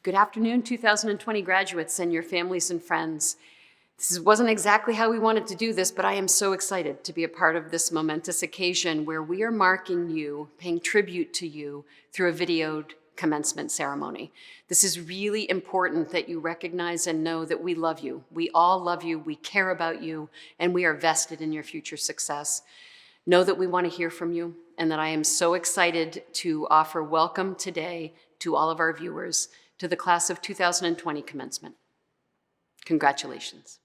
Good afternoon, 2020 graduates and your families and friends. This wasn't exactly how we wanted to do this, but I am so excited to be a part of this momentous occasion where we are marking you, paying tribute to you through a videoed commencement ceremony. This is really important that you recognize and know that we love you. We all love you, we care about you, and we are vested in your future success. Know that we want to hear from you and that I am so excited to offer welcome today to all of our viewers to the class of 2020 commencement. Congratulations.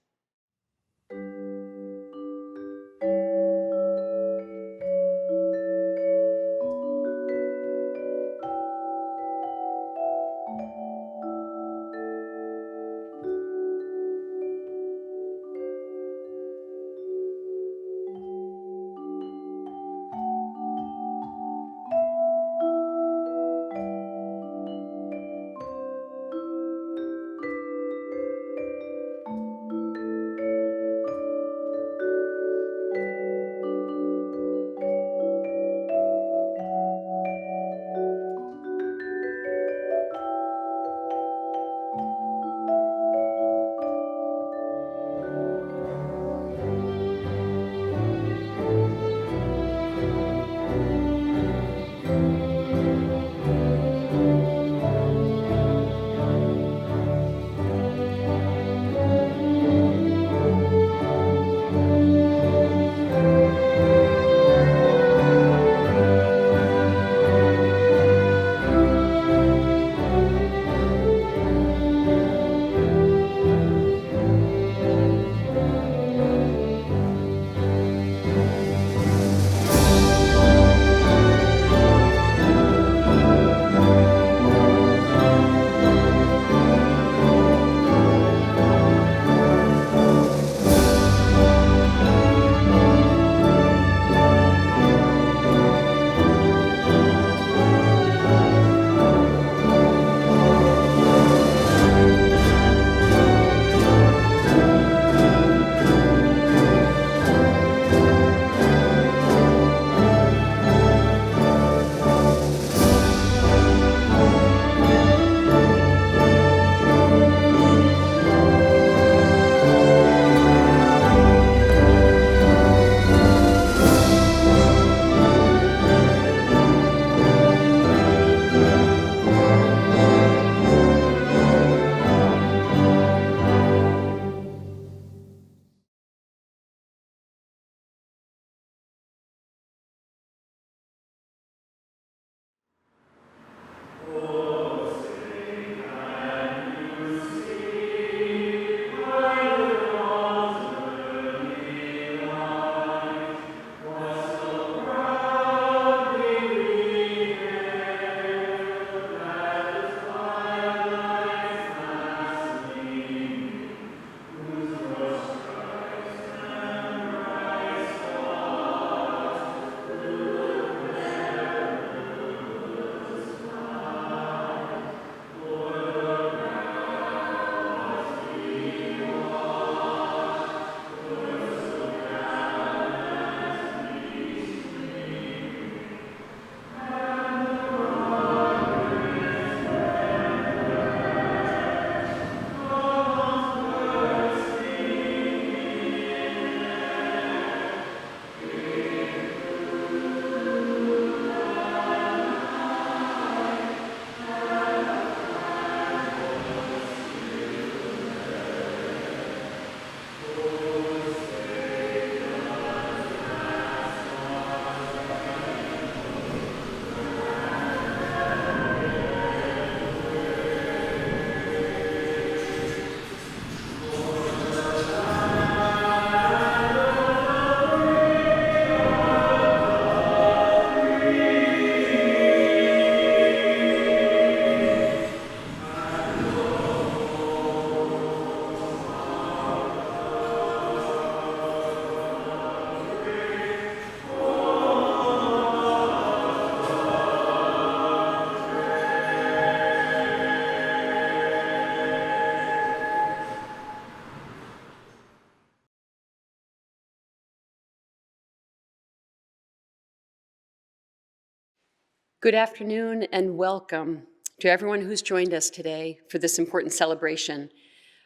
Good afternoon and welcome to everyone who's joined us today for this important celebration,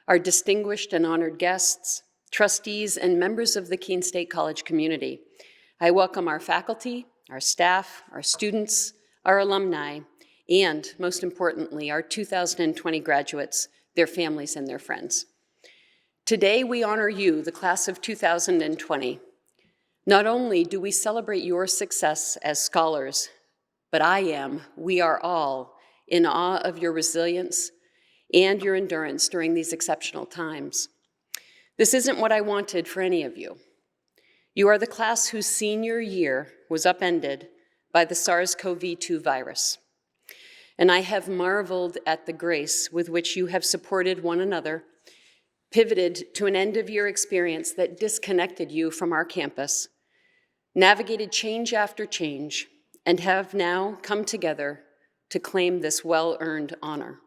our distinguished and honored guests, trustees, and members of the Keene State College community, I welcome our faculty, our staff, our students, our alumni, and most importantly, our 2020 graduates, their families, and their friends. Today, we honor you, the class of 2020. Not only do we celebrate your success as scholars, but we are all in awe of your resilience and your endurance during these exceptional times. This isn't what I wanted for any of you. You are the class whose senior year was upended by the SARS-CoV-2 virus. And I have marveled at the grace with which you have supported one another, pivoted to an end-of-year experience that disconnected you from our campus, navigated change after change, and have now come together to claim this well-earned honor.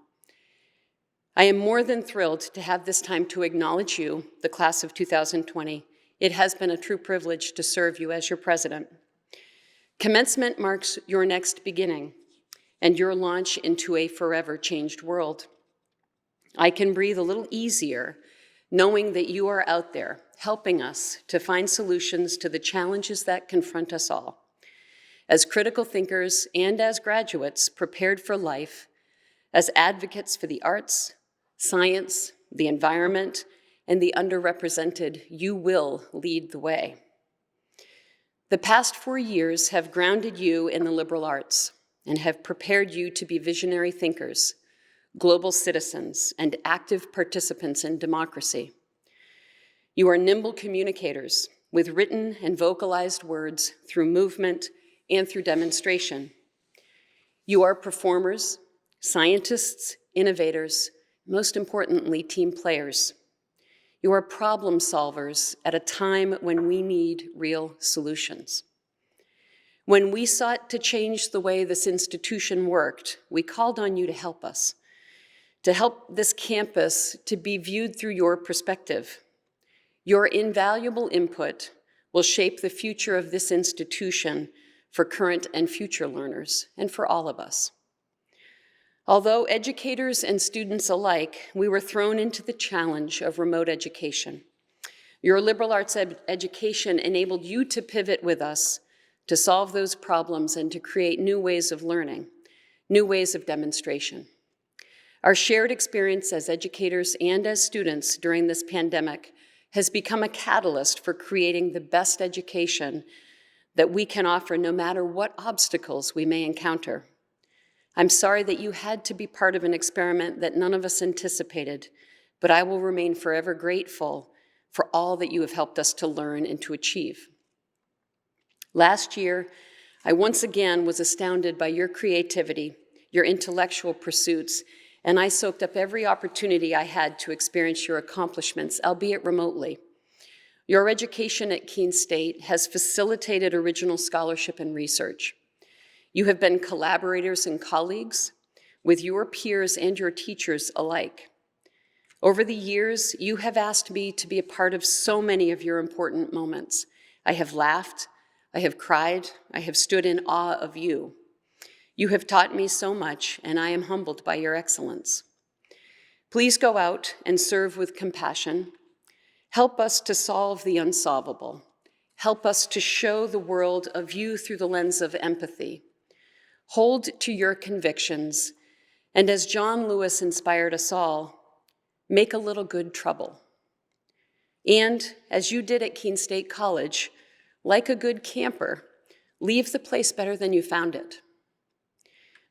I am more than thrilled to have this time to acknowledge you, the class of 2020. It has been a true privilege to serve you as your president. Commencement marks your next beginning and your launch into a forever changed world. I can breathe a little easier knowing that you are out there helping us to find solutions to the challenges that confront us all. As critical thinkers and as graduates prepared for life, as advocates for the arts, science, the environment, and the underrepresented, you will lead the way. The past 4 years have grounded you in the liberal arts and have prepared you to be visionary thinkers, global citizens, and active participants in democracy. You are nimble communicators with written and vocalized words through movement and through demonstration. You are performers, scientists, innovators, most importantly, team players. You are problem solvers at a time when we need real solutions. When we sought to change the way this institution worked, we called on you to help us, to help this campus to be viewed through your perspective. Your invaluable input will shape the future of this institution for current and future learners, and for all of us. Although educators and students alike, we were thrown into the challenge of remote education. Your liberal arts education enabled you to pivot with us to solve those problems and to create new ways of learning, new ways of demonstration. Our shared experience as educators and as students during this pandemic has become a catalyst for creating the best education that we can offer no matter what obstacles we may encounter. I'm sorry that you had to be part of an experiment that none of us anticipated, but I will remain forever grateful for all that you have helped us to learn and to achieve. Last year, I once again was astounded by your creativity, your intellectual pursuits, and I soaked up every opportunity I had to experience your accomplishments, albeit remotely. Your education at Keene State has facilitated original scholarship and research. You have been collaborators and colleagues with your peers and your teachers alike. Over the years, you have asked me to be a part of so many of your important moments. I have laughed, I have cried, I have stood in awe of you. You have taught me so much, and I am humbled by your excellence. Please go out and serve with compassion. Help us to solve the unsolvable. Help us to show the world a view through the lens of empathy. Hold to your convictions, and as John Lewis inspired us all, make a little good trouble. And as you did at Keene State College, like a good camper, leave the place better than you found it.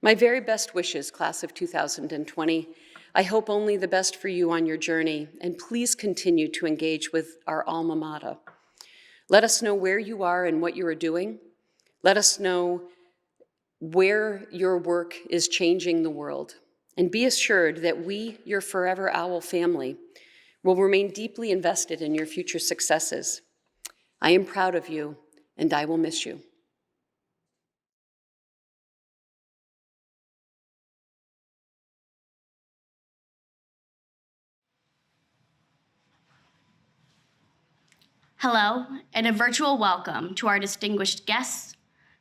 My very best wishes, class of 2020. I hope only the best for you on your journey, and please continue to engage with our alma mater. Let us know where you are and what you are doing. Let us know where your work is changing the world. And be assured that we, your Forever Owl family, will remain deeply invested in your future successes. I am proud of you, and I will miss you. Hello, and a virtual welcome to our distinguished guests,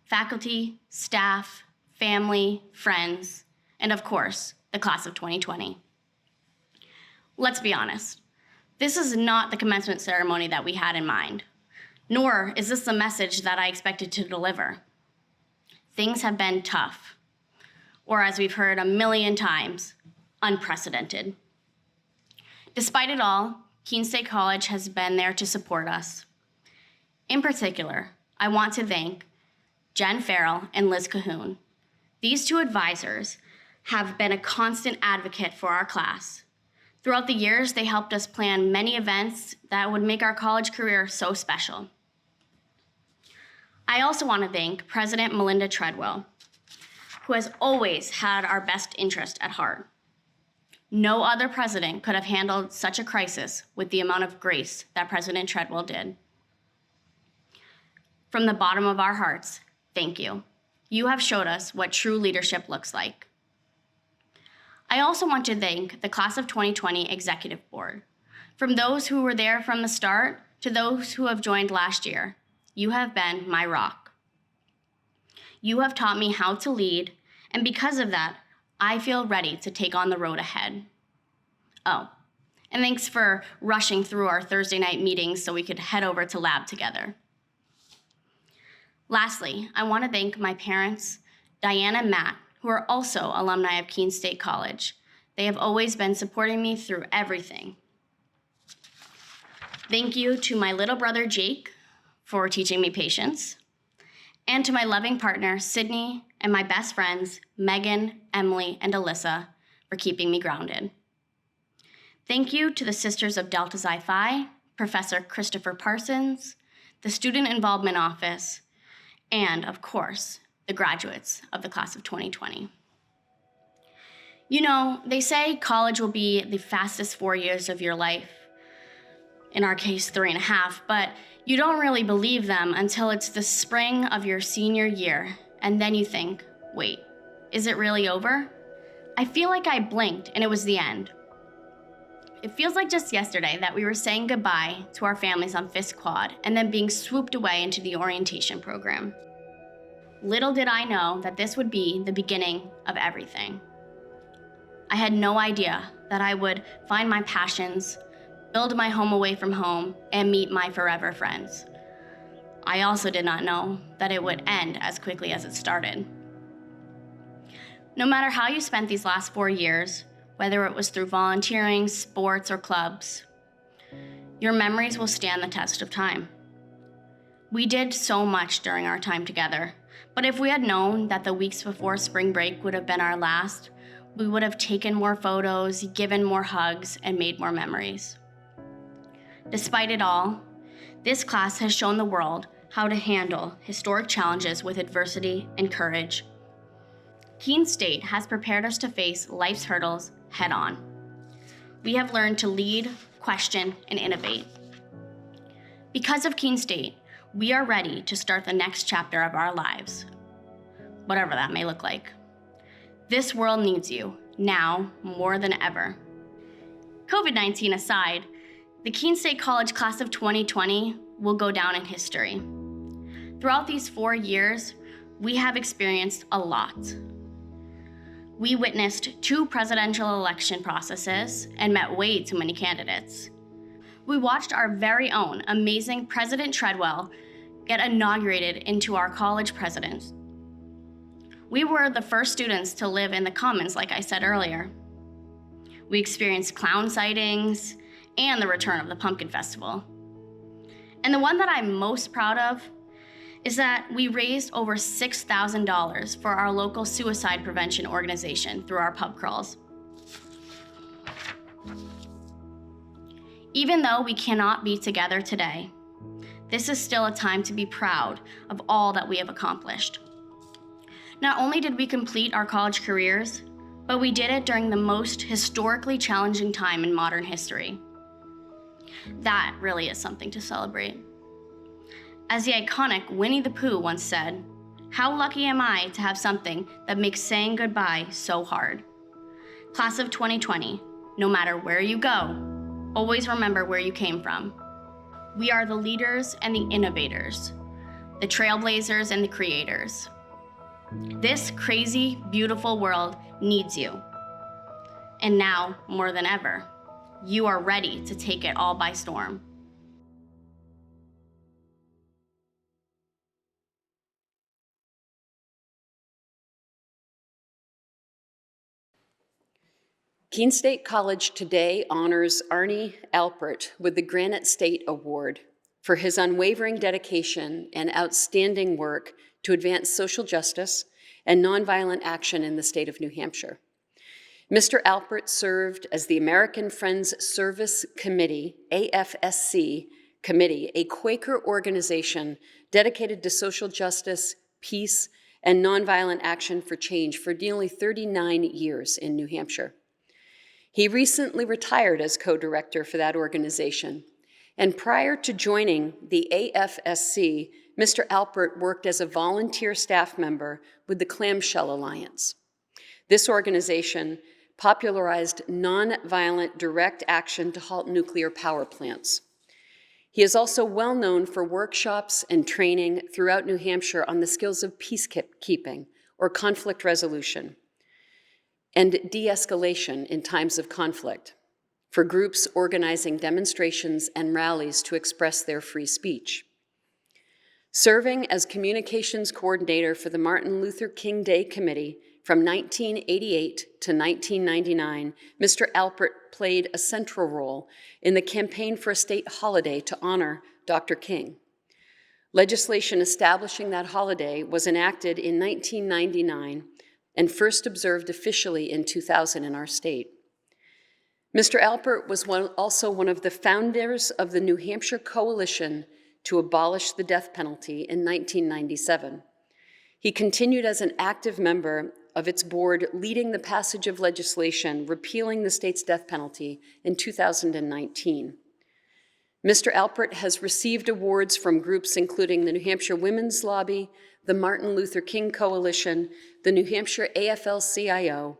faculty, staff, family, friends, and of course, the class of 2020. Let's be honest, this is not the commencement ceremony that we had in mind, nor is this the message that I expected to deliver. Things have been tough, or as we've heard a million times, unprecedented. Despite it all, Keene State College has been there to support us. In particular, I want to thank Jen Farrell and Liz Cahoon. These two advisors have been a constant advocate for our class. Throughout the years, they helped us plan many events that would make our college career so special. I also want to thank President Melinda Treadwell, who has always had our best interest at heart. No other president could have handled such a crisis with the amount of grace that President Treadwell did. From the bottom of our hearts, thank you. You have showed us what true leadership looks like. I also want to thank the Class of 2020 Executive Board. From those who were there from the start to those who have joined last year, you have been my rock. You have taught me how to lead, and because of that, I feel ready to take on the road ahead. Oh, and thanks for rushing through our Thursday night meetings so we could head over to lab together. Lastly, I want to thank my parents, Diane and Matt, who are also alumni of Keene State College. They have always been supporting me through everything. Thank you to my little brother, Jake, for teaching me patience, and to my loving partner, Sydney, and my best friends, Megan, Emily, and Alyssa, for keeping me grounded. Thank you to the Sisters of Delta Xi Phi, Professor Christopher Parsons, the Student Involvement Office, and, of course, the graduates of the class of 2020. You know, they say college will be the fastest 4 years of your life, in our case, 3.5, but you don't really believe them until it's the spring of your senior year, and then you think, wait, is it really over? I feel like I blinked and it was the end. It feels like just yesterday that we were saying goodbye to our families on Fisk Quad and then being swooped away into the orientation program. Little did I know that this would be the beginning of everything. I had no idea that I would find my passions, build my home away from home, and meet my forever friends. I also did not know that it would end as quickly as it started. No matter how you spent these last 4 years, whether it was through volunteering, sports, or clubs, your memories will stand the test of time. We did so much during our time together, but if we had known that the weeks before spring break would have been our last, we would have taken more photos, given more hugs, and made more memories. Despite it all, this class has shown the world how to handle historic challenges with adversity and courage. Keene State has prepared us to face life's hurdles head on. We have learned to lead, question, and innovate. Because of Keene State, we are ready to start the next chapter of our lives, whatever that may look like. This world needs you, now more than ever. COVID-19 aside, the Keene State College class of 2020 will go down in history. Throughout these 4 years, we have experienced a lot. We witnessed 2 presidential election processes and met way too many candidates. We watched our very own amazing President Treadwell get inaugurated into our college president. We were the first students to live in the Commons, like I said earlier. We experienced clown sightings and the return of the Pumpkin Festival. And the one that I'm most proud of is that we raised over $6,000 for our local suicide prevention organization through our pub crawls. Even though we cannot be together today, this is still a time to be proud of all that we have accomplished. Not only did we complete our college careers, but we did it during the most historically challenging time in modern history. That really is something to celebrate. As the iconic Winnie the Pooh once said, "How lucky am I to have something that makes saying goodbye so hard?" Class of 2020, no matter where you go, always remember where you came from. We are the leaders and the innovators, the trailblazers and the creators. This crazy, beautiful world needs you. And now, more than ever, you are ready to take it all by storm. Keene State College today honors Arnie Alpert with the Granite State Award for his unwavering dedication and outstanding work to advance social justice and nonviolent action in the state of New Hampshire. Mr. Alpert served as the American Friends Service Committee, AFSC Committee, a Quaker organization dedicated to social justice, peace, and nonviolent action for change for nearly 39 years in New Hampshire. He recently retired as co-director for that organization, and prior to joining the AFSC, Mr. Alpert worked as a volunteer staff member with the Clamshell Alliance. This organization popularized nonviolent direct action to halt nuclear power plants. He is also well known for workshops and training throughout New Hampshire on the skills of peacekeeping or conflict resolution and de-escalation in times of conflict for groups organizing demonstrations and rallies to express their free speech. Serving as communications coordinator for the Martin Luther King Day Committee from 1988 to 1999, Mr. Alpert played a central role in the campaign for a state holiday to honor Dr. King. Legislation establishing that holiday was enacted in 1999 and first observed officially in 2000 in our state. Mr. Alpert was also one of the founders of the New Hampshire Coalition to abolish the death penalty in 1997. He continued as an active member of its board, leading the passage of legislation repealing the state's death penalty in 2019. Mr. Alpert has received awards from groups including the New Hampshire Women's Lobby, the Martin Luther King Coalition, the New Hampshire AFL-CIO,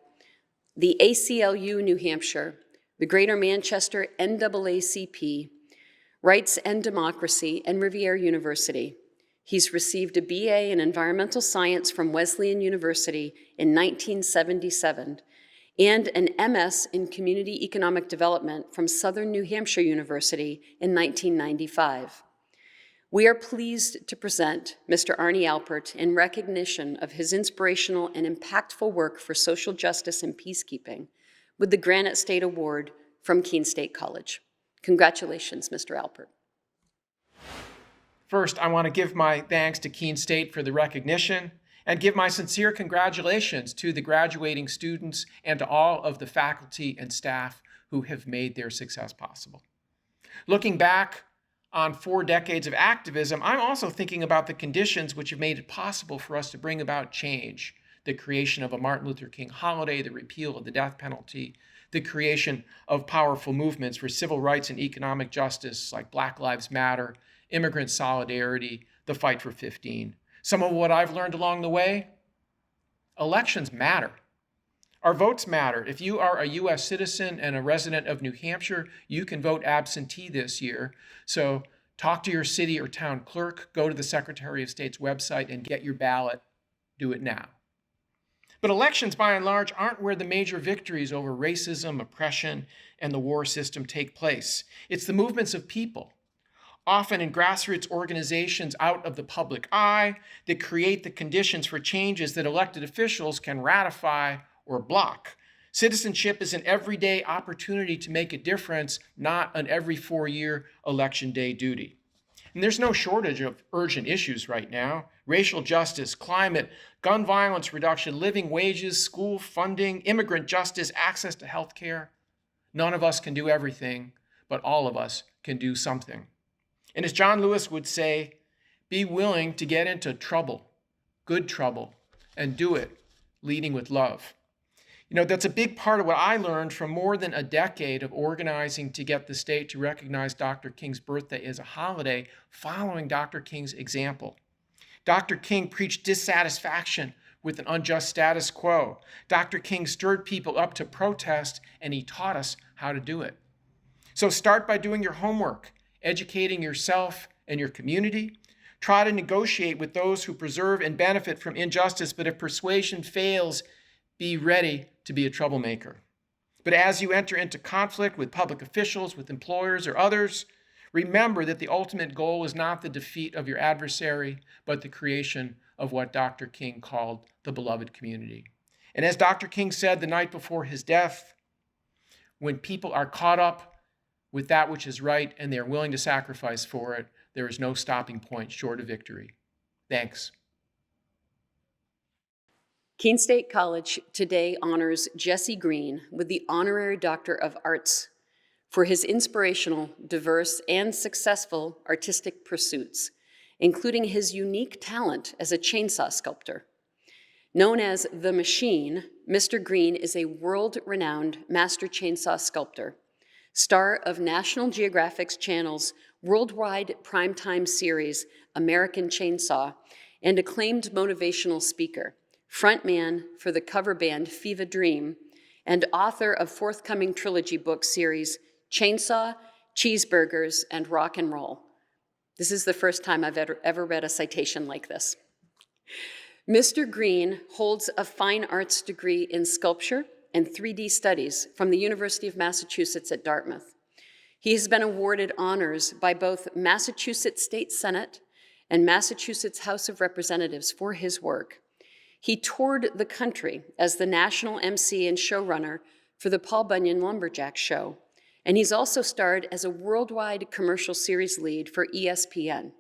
the ACLU New Hampshire, the Greater Manchester NAACP, Rights and Democracy, and Rivier University. He's received a BA in Environmental Science from Wesleyan University in 1977 and an MS in Community Economic Development from Southern New Hampshire University in 1995. We are pleased to present Mr. Arnie Alpert in recognition of his inspirational and impactful work for social justice and peacekeeping with the Granite State Award from Keene State College. Congratulations, Mr. Alpert. First, I want to give my thanks to Keene State for the recognition and give my sincere congratulations to the graduating students and to all of the faculty and staff who have made their success possible. Looking back on 4 decades of activism, I'm also thinking about the conditions which have made it possible for us to bring about change. The creation of a Martin Luther King holiday, the repeal of the death penalty, the creation of powerful movements for civil rights and economic justice like Black Lives Matter, immigrant solidarity, the fight for 15. Some of what I've learned along the way, elections matter. Our votes matter. If you are a U.S. citizen and a resident of New Hampshire, you can vote absentee this year. So talk to your city or town clerk, go to the Secretary of State's website and get your ballot. Do it now. But elections, by and large, aren't where the major victories over racism, oppression, and the war system take place. It's the movements of people, often in grassroots organizations out of the public eye, that create the conditions for changes that elected officials can ratify or block. Citizenship is an everyday opportunity to make a difference, not an every 4-year election day duty. And there's no shortage of urgent issues right now. Racial justice, climate, gun violence reduction, living wages, school funding, immigrant justice, access to health care. None of us can do everything, but all of us can do something. And as John Lewis would say, be willing to get into trouble, good trouble, and do it leading with love. You know, that's a big part of what I learned from more than a decade of organizing to get the state to recognize Dr. King's birthday as a holiday, following Dr. King's example. Dr. King preached dissatisfaction with an unjust status quo. Dr. King stirred people up to protest, and he taught us how to do it. So start by doing your homework, educating yourself and your community. Try to negotiate with those who preserve and benefit from injustice, but if persuasion fails, be ready to be a troublemaker. But as you enter into conflict with public officials, with employers, or others, remember that the ultimate goal is not the defeat of your adversary, but the creation of what Dr. King called the beloved community. And as Dr. King said the night before his death, when people are caught up with that which is right and they are willing to sacrifice for it, there is no stopping point short of victory. Thanks. Keene State College today honors Jesse Green with the Honorary Doctor of Arts for his inspirational, diverse, and successful artistic pursuits, including his unique talent as a chainsaw sculptor. Known as The Machine, Mr. Green is a world-renowned master chainsaw sculptor, star of National Geographic's Channel's worldwide primetime series, American Chainsaw, and acclaimed motivational speaker, frontman for the cover band Fever Dream, and author of forthcoming trilogy book series, Chainsaw, Cheeseburgers, and Rock and Roll. This is the first time I've ever read a citation like this. Mr. Green holds a fine arts degree in sculpture and 3D studies from the University of Massachusetts at Dartmouth. He has been awarded honors by both Massachusetts State Senate and Massachusetts House of Representatives for his work. He toured the country as the national MC and showrunner for the Paul Bunyan Lumberjack Show, and he's also starred as a worldwide commercial series lead for ESPN.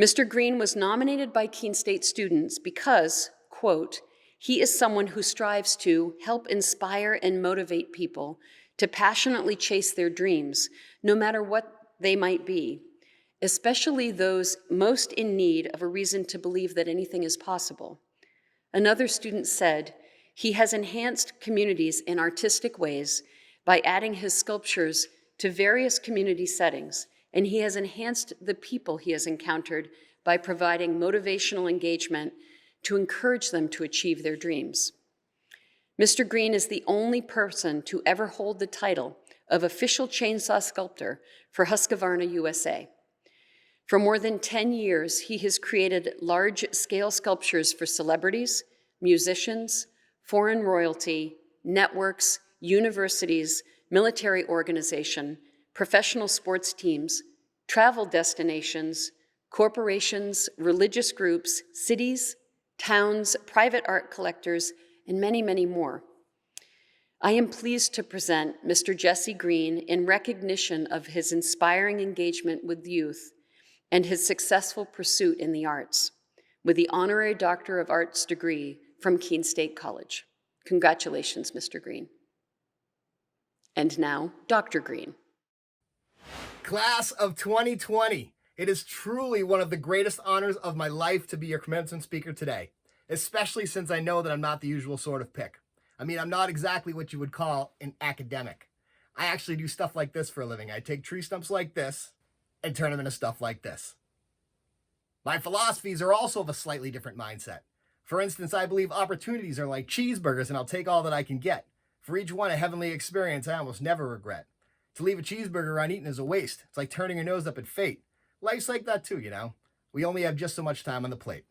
Mr. Green was nominated by Keene State students because, quote, he is someone who strives to help inspire and motivate people to passionately chase their dreams, no matter what they might be, especially those most in need of a reason to believe that anything is possible. Another student said, he has enhanced communities in artistic ways by adding his sculptures to various community settings, and he has enhanced the people he has encountered by providing motivational engagement to encourage them to achieve their dreams. Mr. Green is the only person to ever hold the title of official chainsaw sculptor for Husqvarna USA. For more than 10 years, he has created large-scale sculptures for celebrities, musicians, foreign royalty, networks, universities, military organization, professional sports teams, travel destinations, corporations, religious groups, cities, towns, private art collectors, and many, many more. I am pleased to present Mr. Jesse Green in recognition of his inspiring engagement with youth and his successful pursuit in the arts, with the Honorary Doctor of Arts degree from Keene State College. Congratulations, Mr. Green. And now, Dr. Green. Class of 2020, it is truly one of the greatest honors of my life to be your commencement speaker today, especially since I know that I'm not the usual sort of pick. I mean, I'm not exactly what you would call an academic. I actually do stuff like this for a living. I take tree stumps like this and turn them into stuff like this. My philosophies are also of a slightly different mindset. For instance, I believe opportunities are like cheeseburgers and I'll take all that I can get. For each one, a heavenly experience I almost never regret. To leave a cheeseburger uneaten is a waste. It's like turning your nose up at fate. Life's like that too, you know. We only have just so much time on the plate.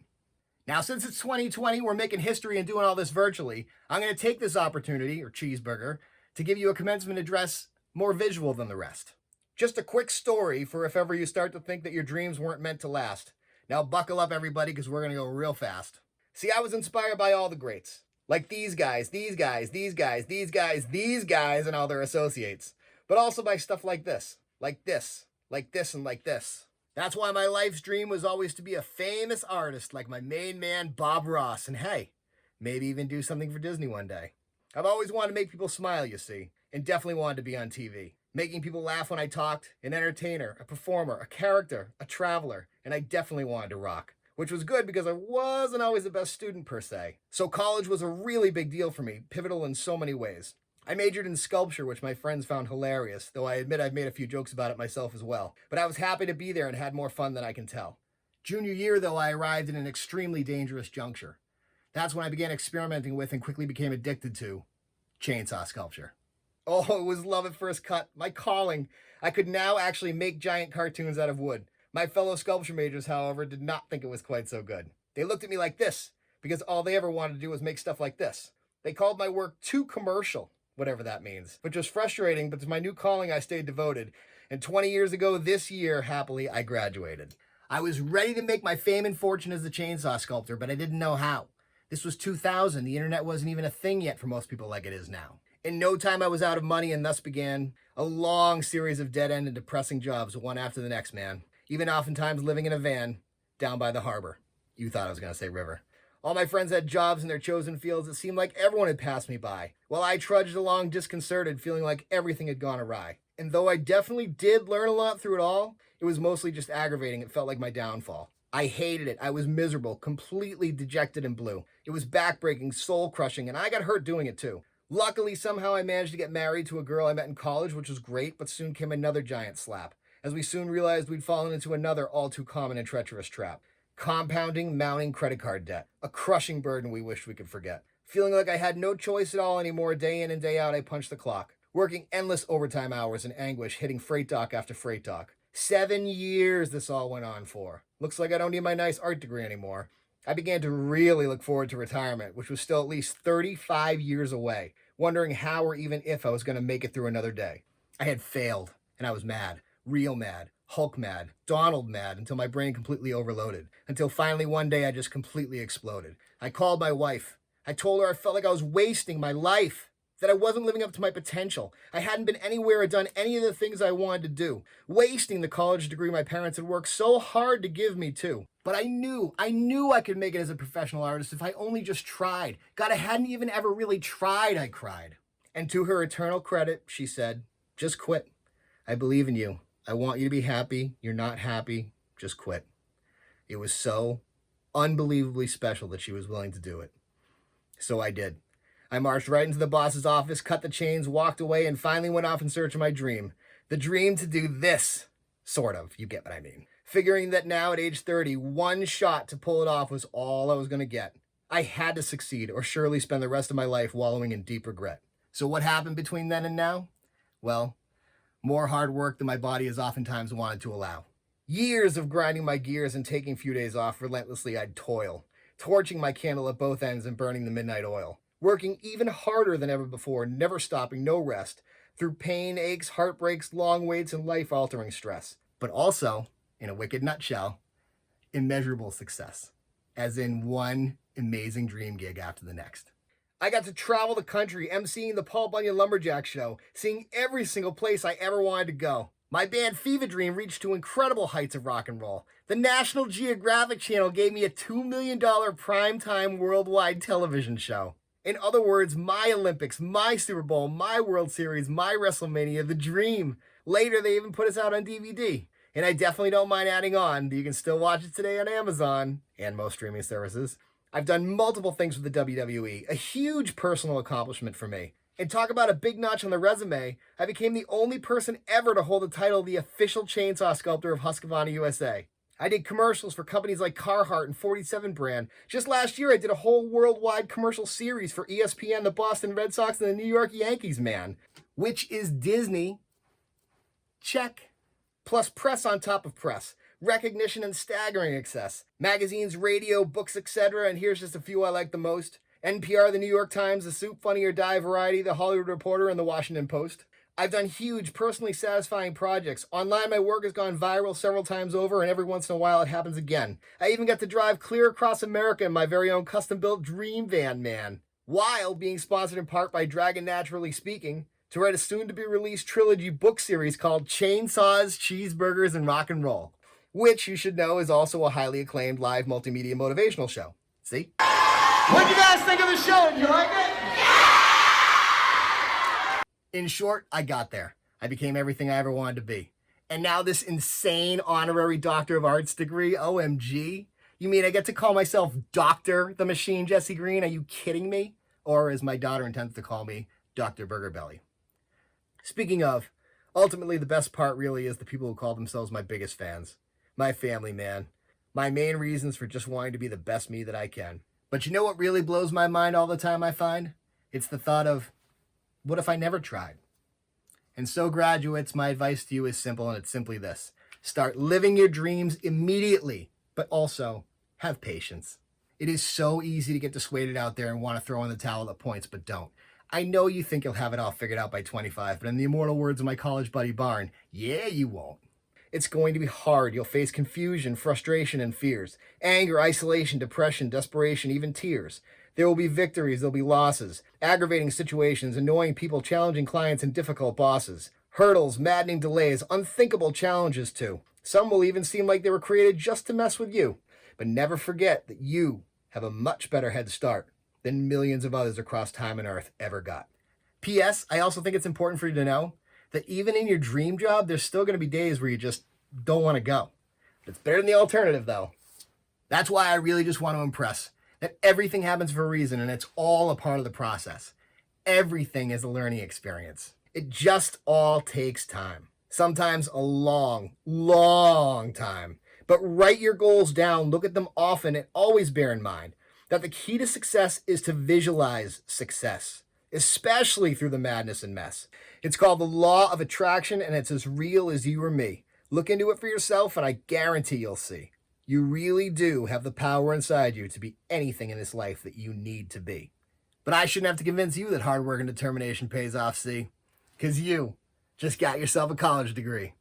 Now, since it's 2020, we're making history and doing all this virtually. I'm going to take this opportunity, or cheeseburger, to give you a commencement address more visual than the rest. Just a quick story for if ever you start to think that your dreams weren't meant to last. Now buckle up, everybody, because we're going to go real fast. See, I was inspired by all the greats. Like these guys, these guys, these guys, these guys, these guys, and all their associates. But also by stuff like this, like this, like this, and like this. That's why my life's dream was always to be a famous artist like my main man, Bob Ross. And hey, maybe even do something for Disney one day. I've always wanted to make people smile, you see, and definitely wanted to be on TV. Making people laugh when I talked, an entertainer, a performer, a character, a traveler, and I definitely wanted to rock. Which was good because I wasn't always the best student per se. So college was a really big deal for me, pivotal in so many ways. I majored in sculpture, which my friends found hilarious, though I admit I've made a few jokes about it myself as well. But I was happy to be there and had more fun than I can tell. Junior year, though, I arrived at an extremely dangerous juncture. That's when I began experimenting with and quickly became addicted to chainsaw sculpture. Oh, it was love at first cut, my calling. I could now actually make giant cartoons out of wood. My fellow sculpture majors, however, did not think it was quite so good. They looked at me like this, because all they ever wanted to do was make stuff like this. They called my work too commercial, whatever that means, which was frustrating, but to my new calling I stayed devoted. And 20 years ago this year, happily, I graduated. I was ready to make my fame and fortune as a chainsaw sculptor, but I didn't know how. This was 2000. The internet wasn't even a thing yet for most people like it is now. In no time, I was out of money, and thus began a long series of dead-end and depressing jobs, one after the next, man. Even oftentimes living in a van down by the harbor. You thought I was going to say river. All my friends had jobs in their chosen fields. It seemed like everyone had passed me by, while I trudged along disconcerted, feeling like everything had gone awry. And though I definitely did learn a lot through it all, it was mostly just aggravating. It felt like my downfall. I hated it. I was miserable, completely dejected and blue. It was backbreaking, soul-crushing, and I got hurt doing it too. Luckily, somehow I managed to get married to a girl I met in college, which was great, but soon came another giant slap, as we soon realized we'd fallen into another all too common and treacherous trap. Compounding, mounting credit card debt. A crushing burden we wished we could forget. Feeling like I had no choice at all anymore, day in and day out, I punched the clock. Working endless overtime hours in anguish, hitting freight dock after freight dock. 7 years this all went on for. Looks like I don't need my nice art degree anymore. I began to really look forward to retirement, which was still at least 35 years away, wondering how or even if I was going to make it through another day. I had failed, and I was mad. Real mad. Hulk mad. Donald mad, until my brain completely overloaded. Until finally one day I just completely exploded. I called my wife. I told her I felt like I was wasting my life. That I wasn't living up to my potential. I hadn't been anywhere or done any of the things I wanted to do. Wasting the college degree my parents had worked so hard to give me too. But I knew I could make it as a professional artist if I only just tried. God, I hadn't even ever really tried, I cried. And to her eternal credit, she said, just quit. I believe in you. I want you to be happy. You're not happy. Just quit. It was so unbelievably special that she was willing to do it. So I did. I marched right into the boss's office, cut the chains, walked away, and finally went off in search of my dream. The dream to do this. Sort of. You get what I mean. Figuring that now at age 30, one shot to pull it off was all I was going to get. I had to succeed or surely spend the rest of my life wallowing in deep regret. So what happened between then and now? Well, more hard work than my body has oftentimes wanted to allow. Years of grinding my gears and taking a few days off. Relentlessly I'd toil, torching my candle at both ends and burning the midnight oil. Working even harder than ever before, never stopping, no rest, through pain, aches, heartbreaks, long waits, and life-altering stress. But also, in a wicked nutshell, immeasurable success, as in one amazing dream gig after the next. I got to travel the country, emceeing the Paul Bunyan Lumberjack Show, seeing every single place I ever wanted to go. My band Fever Dream reached to incredible heights of rock and roll. The National Geographic Channel gave me a $2 million primetime worldwide television show. In other words, my Olympics, my Super Bowl, my World Series, my WrestleMania, the dream. Later, they even put us out on DVD. And I definitely don't mind adding on that you can still watch it today on Amazon and most streaming services. I've done multiple things with the WWE, a huge personal accomplishment for me. And talk about a big notch on the resume, I became the only person ever to hold the title of the official chainsaw sculptor of Husqvarna USA. I did commercials for companies like Carhartt and 47 brand. Just last year, I did a whole worldwide commercial series for ESPN, the Boston Red Sox, and the New York Yankees, man. Which is Disney. Check. Plus press on top of press. Recognition and staggering excess. Magazines, radio, books, etc. And here's just a few I like the most. NPR, the New York Times, the Soup, Funny or Die, Variety, the Hollywood Reporter, and the Washington Post. I've done huge, personally satisfying projects. Online, my work has gone viral several times over, and every once in a while it happens again. I even got to drive clear across America in my very own custom-built dream van, man. While being sponsored in part by Dragon Naturally Speaking, to write a soon-to-be-released trilogy book series called Chainsaws, Cheeseburgers, and Rock and Roll, which you should know is also a highly acclaimed live multimedia motivational show. See? What'd you guys think of the show? Did you like it? In short, I got there. I became everything I ever wanted to be. And now this insane honorary Doctor of Arts degree, OMG? You mean I get to call myself Dr. the Machine Jesse Green? Are you kidding me? Or as my daughter intends to call me, Dr. Burger Belly. Speaking of, ultimately the best part really is the people who call themselves my biggest fans. My family, man. My main reasons for just wanting to be the best me that I can. But you know what really blows my mind all the time, I find? It's the thought of, what if I never tried? And so, graduates, my advice to you is simple, and it's simply this. Start living your dreams immediately, but also have patience. It is so easy to get dissuaded out there and want to throw in the towel at points, but don't. I know you think you'll have it all figured out by 25, but in the immortal words of my college buddy Barn, yeah, you won't. It's going to be hard. You'll face confusion, frustration, and fears. Anger, isolation, depression, desperation, even tears. There will be victories, there'll be losses, aggravating situations, annoying people, challenging clients, and difficult bosses. Hurdles, maddening delays, unthinkable challenges too. Some will even seem like they were created just to mess with you. But never forget that you have a much better head start than millions of others across time and earth ever got. P.S. I also think it's important for you to know that even in your dream job, there's still going to be days where you just don't want to go. It's better than the alternative, though. That's why I really just want to impress that everything happens for a reason, and it's all a part of the process. Everything is a learning experience. It just all takes time. Sometimes a long, long time. But write your goals down, look at them often, and always bear in mind that the key to success is to visualize success, especially through the madness and mess. It's called the law of attraction, and it's as real as you or me. Look into it for yourself, and I guarantee you'll see. You really do have the power inside you to be anything in this life that you need to be. But I shouldn't have to convince you that hard work and determination pays off, see? Because you just got yourself a college degree.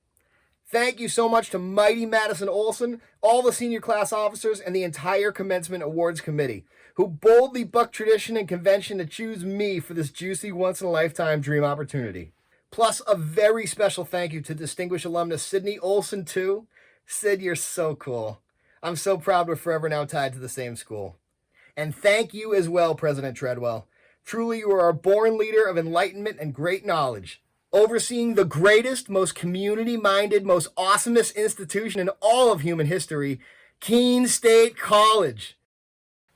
Thank you so much to Mighty Madison Olson, all the senior class officers, and the entire Commencement Awards Committee, who boldly bucked tradition and convention to choose me for this juicy once-in-a-lifetime dream opportunity. Plus, a very special thank you to distinguished alumnus Sydney Olson, too. Sid, you're so cool. I'm so proud we're forever now tied to the same school. And thank you as well, President Treadwell. Truly, you are our born leader of enlightenment and great knowledge, overseeing the greatest, most community-minded, most awesomest institution in all of human history, Keene State College.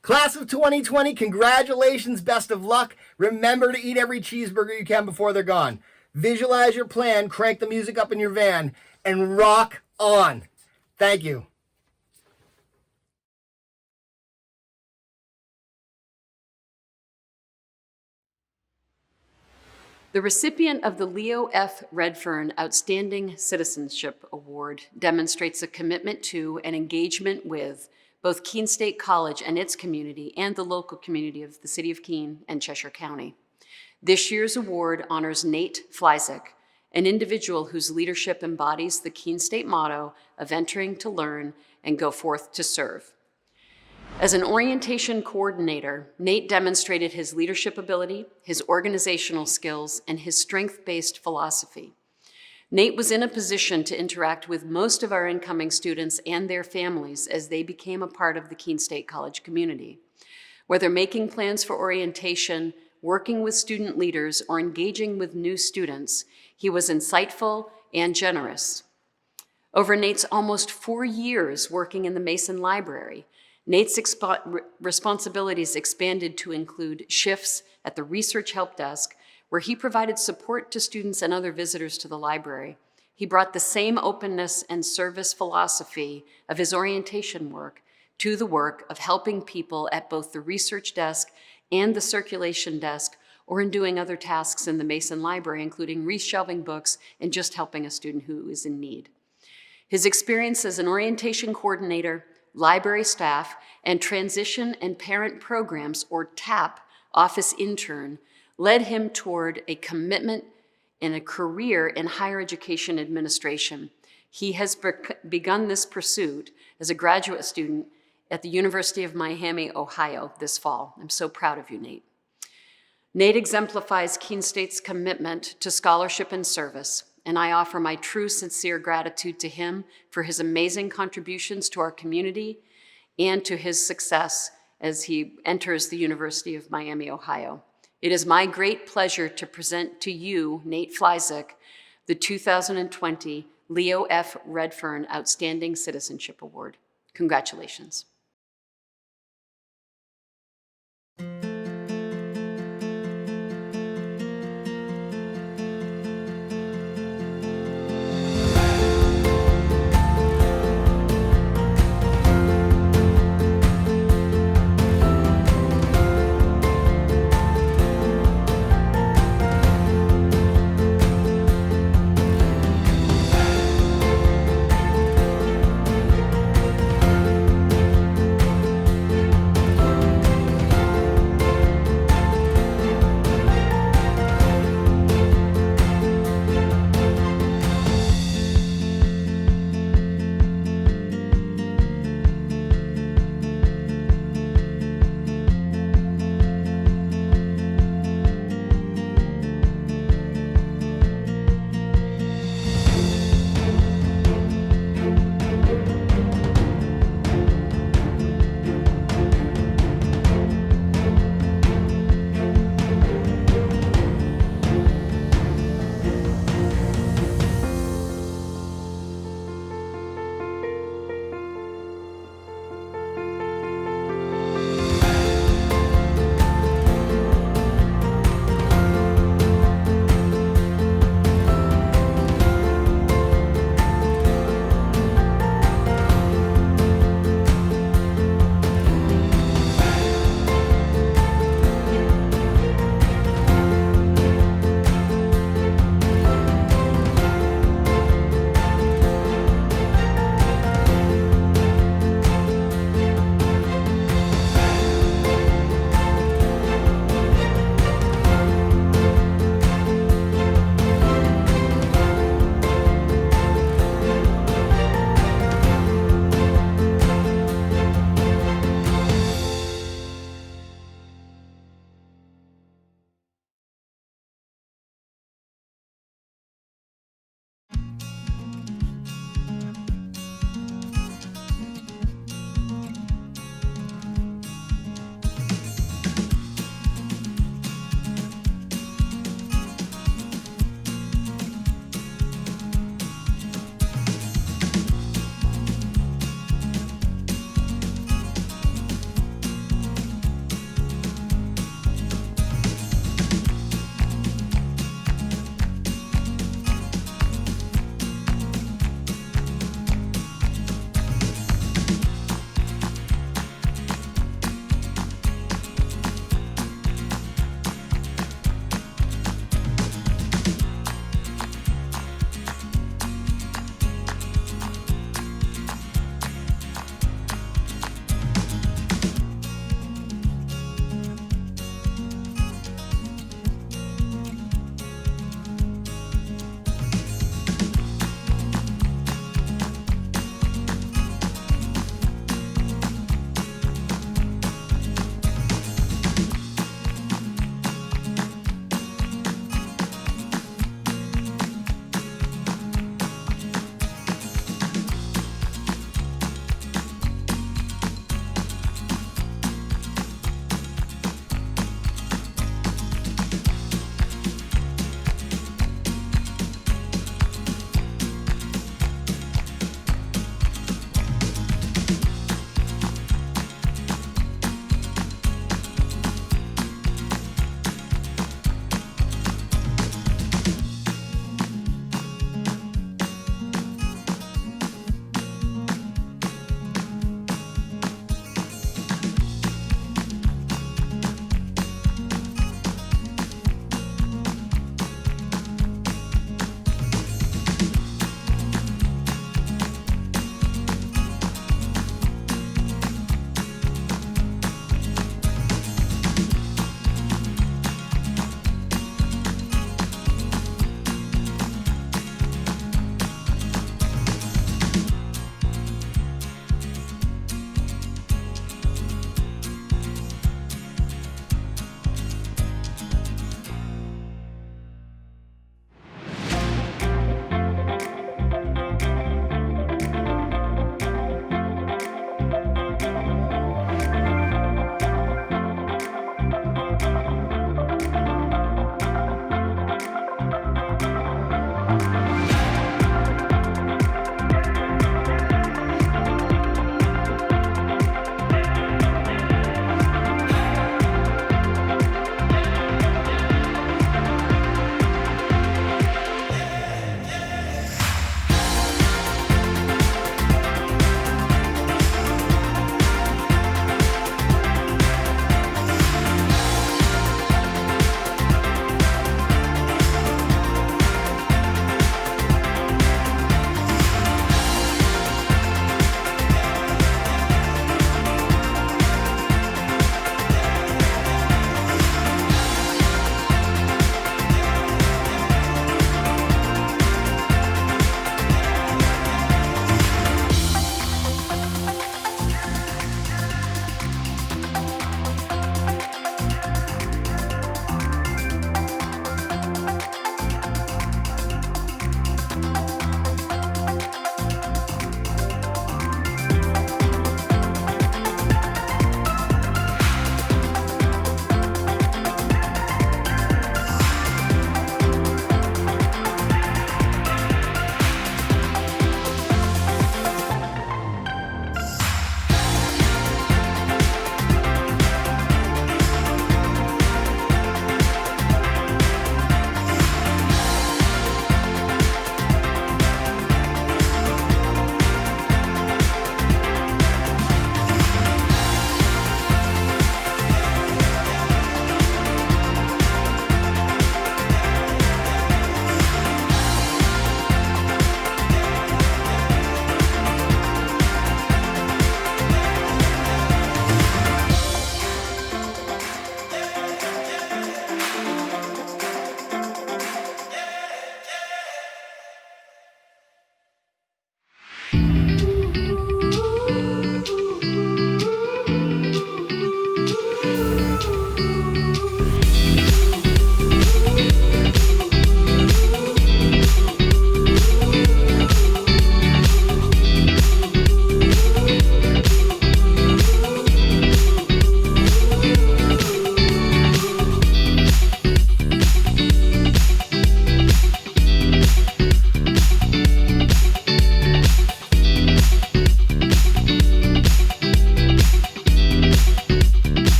Class of 2020, congratulations, best of luck. Remember to eat every cheeseburger you can before they're gone. Visualize your plan, crank the music up in your van, and rock on. Thank you. The recipient of the Leo F. Redfern Outstanding Citizenship Award demonstrates a commitment to and engagement with both Keene State College and its community and the local community of the City of Keene and Cheshire County. This year's award honors Nate Flyzik, an individual whose leadership embodies the Keene State motto of entering to learn and go forth to serve. As an orientation coordinator, Nate demonstrated his leadership ability, his organizational skills, and his strength-based philosophy. Nate was in a position to interact with most of our incoming students and their families as they became a part of the Keene State College community. Whether making plans for orientation, working with student leaders, or engaging with new students, he was insightful and generous. Over Nate's almost 4 years working in the Mason Library, Nate's responsibilities expanded to include shifts at the Research Help Desk, where he provided support to students and other visitors to the library. He brought the same openness and service philosophy of his orientation work to the work of helping people at both the Research Desk and the Circulation Desk, or in doing other tasks in the Mason Library, including reshelving books and just helping a student who is in need. His experience as an orientation coordinator, library staff, and transition and parent programs, or TAP, office intern, led him toward a commitment and a career in higher education administration. He has begun this pursuit as a graduate student at the University of Miami, Ohio this fall. I'm so proud of you, Nate. Nate exemplifies Keene State's commitment to scholarship and service, and I offer my true, sincere gratitude to him for his amazing contributions to our community and to his success as he enters the University of Miami, Ohio. It is my great pleasure to present to you, Nate Flyzik, the 2020 Leo F. Redfern Outstanding Citizenship Award. Congratulations.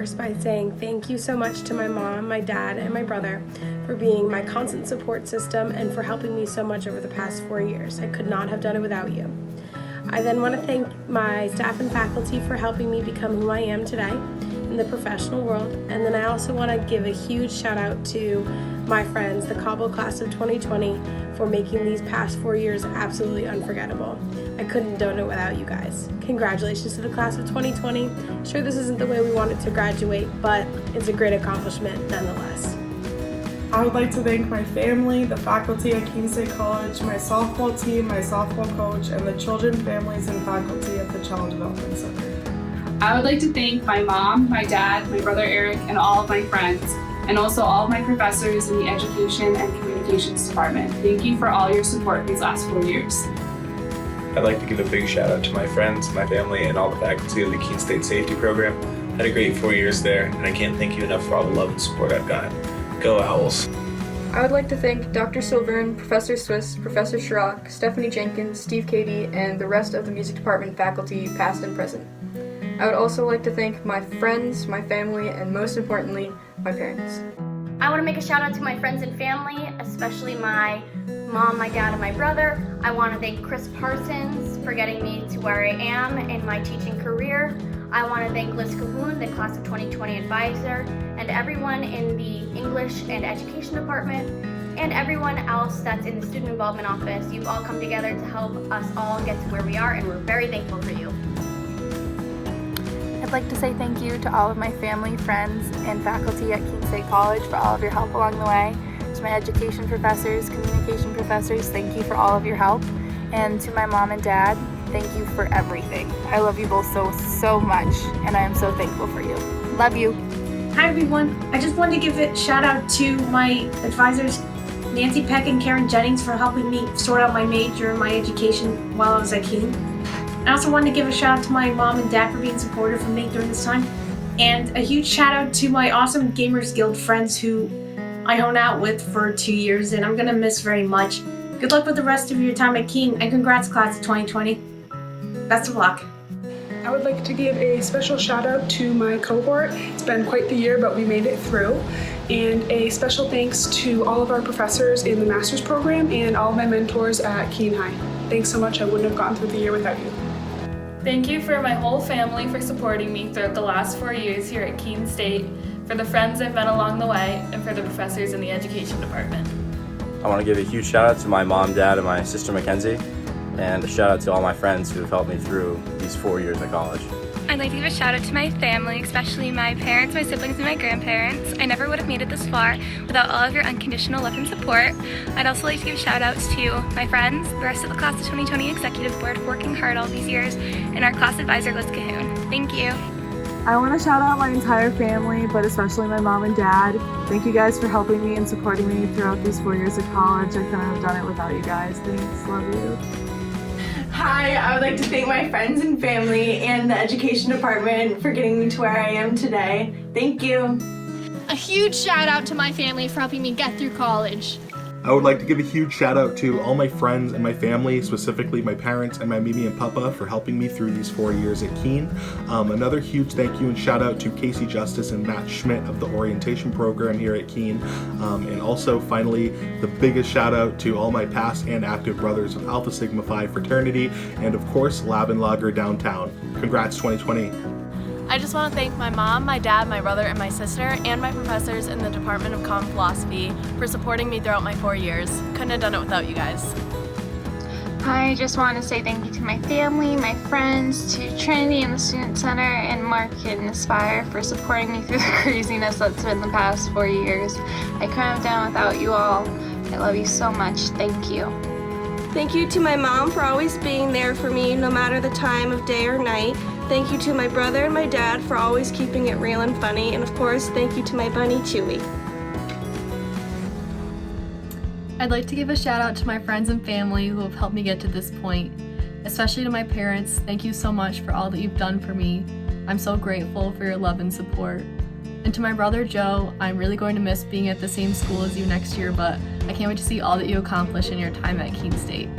first by saying thank you so much to my mom, my dad, and my brother for being my constant support system and for helping me so much over the past 4 years. I could not have done it without you. I then want to thank my staff and faculty for helping me become who I am today in the professional world. And then I also want to give a huge shout out to my friends, the Cobble class of 2020, for making these past 4 years absolutely unforgettable. I couldn't have done it without you guys. Congratulations to the class of 2020. Sure, this isn't the way we wanted to graduate, but it's a great accomplishment nonetheless. I would like to thank my family, the faculty at Keene State College, my softball team, my softball coach, and the children, families, and faculty at the Challenge Development Center. I would like to thank my mom, my dad, my brother Eric, and all of my friends, and also all of my professors in the Education and Communications Department. Thank you for all your support these last 4 years. I'd like to give a big shout out to my friends, my family, and all the faculty of the Keene State Safety Program. I had a great 4 years there, and I can't thank you enough for all the love and support I've gotten. Go Owls! I would like to thank Dr. Silvern, Professor Swiss, Professor Schrock, Stephanie Jenkins, Steve Cady, and the rest of the music department faculty, past and present. I would also like to thank my friends, my family, and most importantly, my parents. I want to make a shout out to my friends and family, especially my mom, my dad, and my brother. I want to thank Chris Parsons for getting me to where I am in my teaching career. I want to thank Liz Cahoon, the class of 2020 advisor, and everyone in the English and Education department, and everyone else that's in the Student Involvement Office. You've all come together to help us all get to where we are, and we're very thankful for you. I'd like to say thank you to all of my family, friends, and faculty at Keene State College for all of your help along the way. To my education professors, communication professors, thank you for all of your help. And to my mom and dad, thank you for everything. I love you both so much, and I am so thankful for you. Love you. Hi everyone. I just wanted to give a shout out to my advisors, Nancy Peck and Karen Jennings, for helping me sort out my major and my education while I was at Keene. I also wanted to give a shout out to my mom and dad for being supportive of me during this time. And a huge shout out to my awesome Gamers Guild friends who I hung out with for 2 years and I'm gonna miss very much. Good luck with the rest of your time at Keene, and congrats class of 2020. Best of luck. I would like to give a special shout out to my cohort. It's been quite the year, but we made it through. And a special thanks to all of our professors in the master's program and all of my mentors at Keene High. Thanks so much. I wouldn't have gone through the year without you. Thank you for my whole family for supporting me throughout the last 4 years here at Keene State, for the friends I've met along the way, and for the professors in the Education department. I want to give a huge shout out to my mom, dad, and my sister Mackenzie, and a shout out to all my friends who have helped me through these 4 years at college. I'd like to give a shout out to my family, especially my parents, my siblings, and my grandparents. I never would have made it this far without all of your unconditional love and support. I'd also like to give shout outs to my friends, the rest of the class of 2020 executive board for working hard all these years, and our class advisor, Liz Cahoon. Thank you. I want to shout out my entire family, but especially my mom and dad. Thank you guys for helping me and supporting me throughout these 4 years of college. I couldn't have done it without you guys. Thanks. Love you. Hi, I would like to thank my friends and family and the Education department for getting me to where I am today. Thank you. A huge shout out to my family for helping me get through college. I would like to give a huge shout out to all my friends and my family, specifically my parents and my Mimi and Papa, for helping me through these 4 years at Keene. Another huge thank you and shout out to Casey Justice and Matt Schmidt of the orientation program here at Keene. And also finally, the biggest shout out to all my past and active brothers of Alpha Sigma Phi fraternity, and of course Lab and Lager downtown. Congrats 2020. I just want to thank my mom, my dad, my brother, and my sister, and my professors in the Department of Common Philosophy for supporting me throughout my 4 years. Couldn't have done it without you guys. I just want to say thank you to my family, my friends, to Trinity and the Student Center, and Mark and Aspire for supporting me through the craziness that's been the past 4 years. I couldn't have done it without you all. I love you so much. Thank you. Thank you to my mom for always being there for me no matter the time of day or night. Thank you to my brother and my dad for always keeping it real and funny. And of course, thank you to my bunny, Chewy. I'd like to give a shout out to my friends and family who have helped me get to this point. Especially to my parents, thank you so much for all that you've done for me. I'm so grateful for your love and support. And to my brother Joe, I'm really going to miss being at the same school as you next year, but I can't wait to see all that you accomplish in your time at Keene State.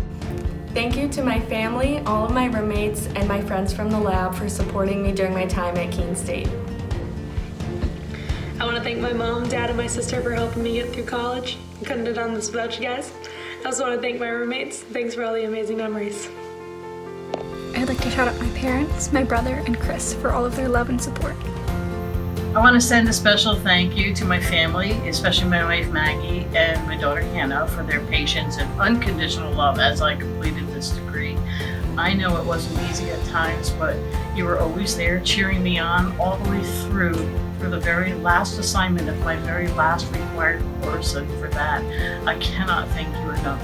Thank you to my family, all of my roommates, and my friends from the lab for supporting me during my time at Keene State. I want to thank my mom, dad, and my sister for helping me get through college. I couldn't have done this without you guys. I also want to thank my roommates. Thanks for all the amazing memories. I'd like to shout out my parents, my brother, and Chris for all of their love and support. I want to send a special thank you to my family, especially my wife Maggie and my daughter Hannah, for their patience and unconditional love as I completed this degree. I know it wasn't easy at times, but you were always there cheering me on all the way through for the very last assignment of my very last required course, and for that, I cannot thank you enough.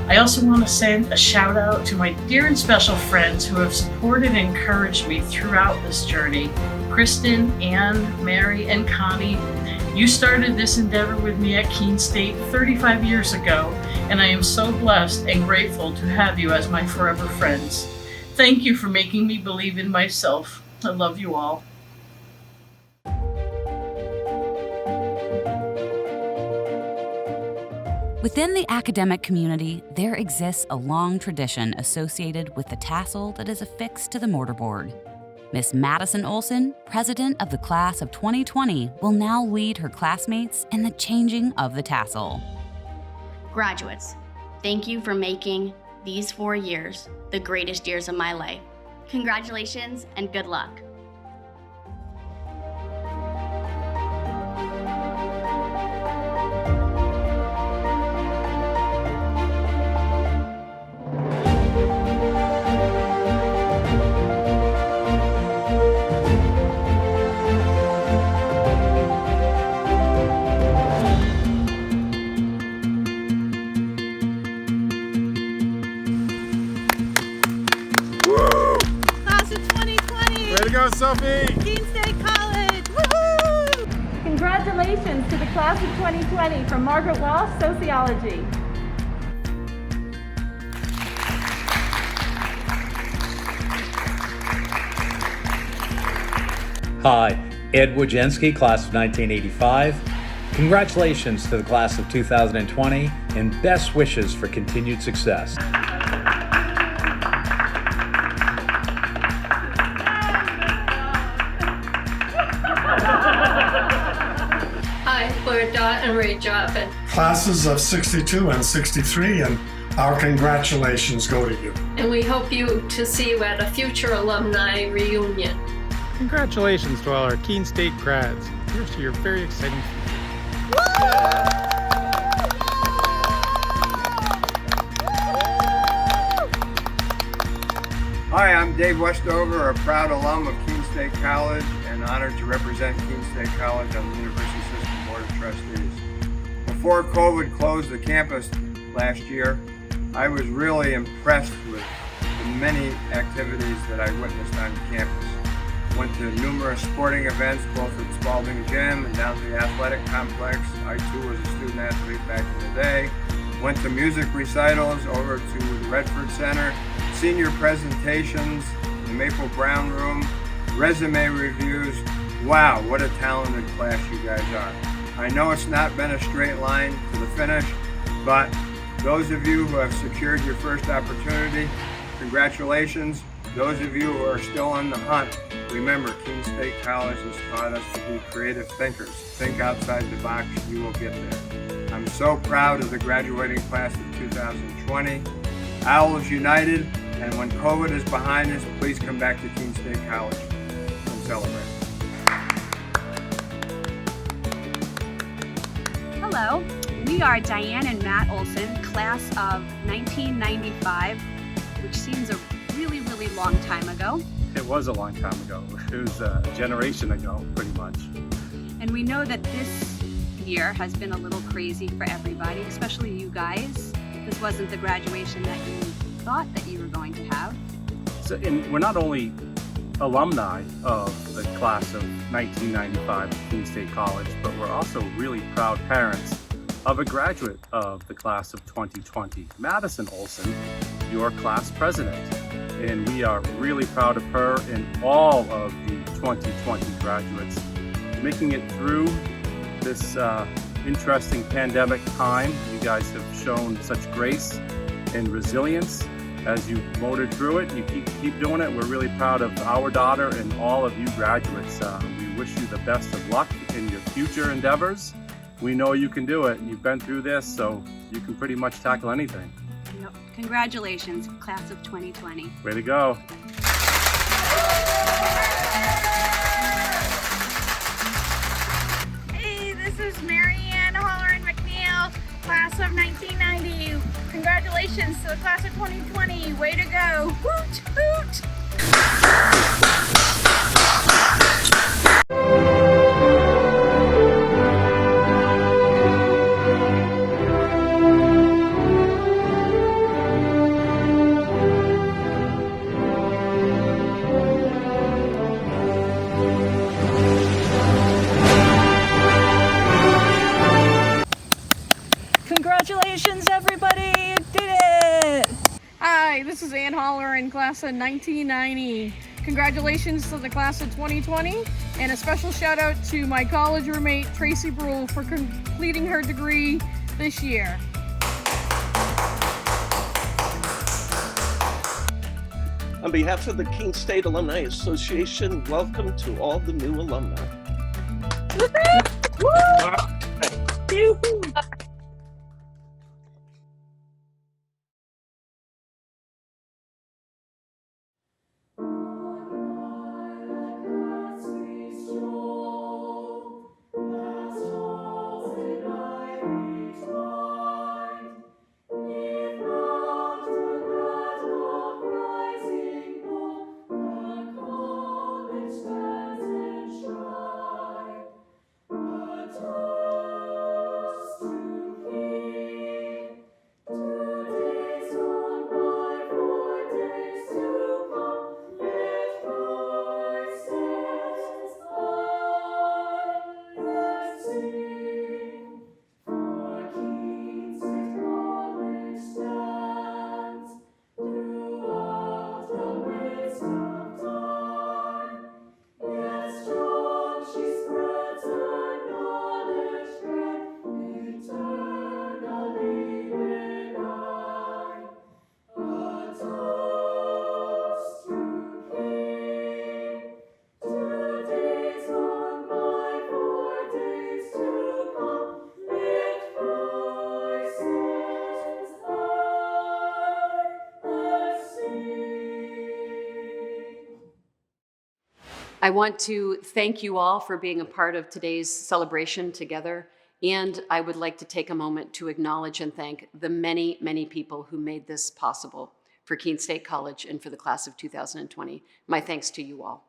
I also want to send a shout out to my dear and special friends who have supported and encouraged me throughout this journey. Kristen, Ann, Mary, and Connie, you started this endeavor with me at Keene State 35 years ago, and I am so blessed and grateful to have you as my forever friends. Thank you for making me believe in myself. I love you all. Within the academic community, there exists a long tradition associated with the tassel that is affixed to the mortarboard. Miss Madison Olson, president of the class of 2020, will now lead her classmates in the changing of the tassel. Graduates, thank you for making these 4 years the greatest years of my life. Congratulations and good luck. Go, Sophie! Keene State College! Woohoo! Congratulations to the class of 2020 from Margaret Walsh, Sociology. Hi, Ed Wojcinski, class of 1985. Congratulations to the class of 2020 and best wishes for continued success. And Ray Jobbin. Classes of 62 and 63, and our congratulations go to you. And we hope to see you at a future alumni reunion. Congratulations to all our Keene State grads. Here's to your very exciting future. Hi, I'm Dave Westover, a proud alum of Keene State College and honored to represent Keene State College on the University System Board of Trustees. Before COVID closed the campus last year, I was really impressed with the many activities that I witnessed on campus. Went to numerous sporting events, both at Spalding Gym and down to the athletic complex. I too was a student athlete back in the day. Went to music recitals over to the Redford Center, senior presentations in the Maple Brown Room, resume reviews. Wow, what a talented class you guys are. I know it's not been a straight line to the finish, but those of you who have secured your first opportunity, congratulations. Those of you who are still on the hunt, remember Keene State College has taught us to be creative thinkers. Think outside the box, you will get there. I'm so proud of the graduating class of 2020. Owls United, and when COVID is behind us, please come back to Keene State College and celebrate. Hello, we are Diane and Matt Olson, class of 1995, which seems a really, really long time ago. It was a long time ago. It was a generation ago, pretty much. And we know that this year has been a little crazy for everybody, especially you guys. This wasn't the graduation that you thought that you were going to have. So, and we're not only alumni of the class of 1995 at Keene State College, but we're also really proud parents of a graduate of the class of 2020, Madison Olson, your class president. And we are really proud of her and all of the 2020 graduates making it through this interesting pandemic time. You guys have shown such grace and resilience as you motored through it. You keep doing it. We're really proud of our daughter and all of you graduates. We wish you the best of luck. in your future endeavors. We know you can do it. You've been through this, so you can pretty much tackle anything. Yep. Congratulations, class of 2020. Way to go. Hey, this is Marianne Holleran McNeil, class of 1990. Congratulations to the class of 2020. Way to go. Hoot, hoot. Congratulations, everybody! You did it! Hi, this is Ann Holler in class of 1990. Congratulations to the class of 2020, and a special shout out to my college roommate, Tracy Brule, for completing her degree this year. On behalf of the Keene State Alumni Association, welcome to all the new alumni. I want to thank you all for being a part of today's celebration together, and I would like to take a moment to acknowledge and thank the many, many people who made this possible for Keene State College and for the class of 2020. My thanks to you all.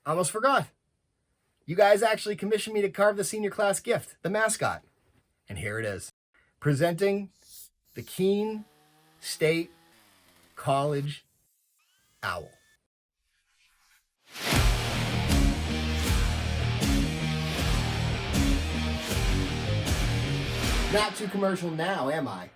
I almost forgot. You guys actually commissioned me to carve the senior class gift, the mascot. And here it is. Presenting the Keene State College Owl. Not too commercial now, am I?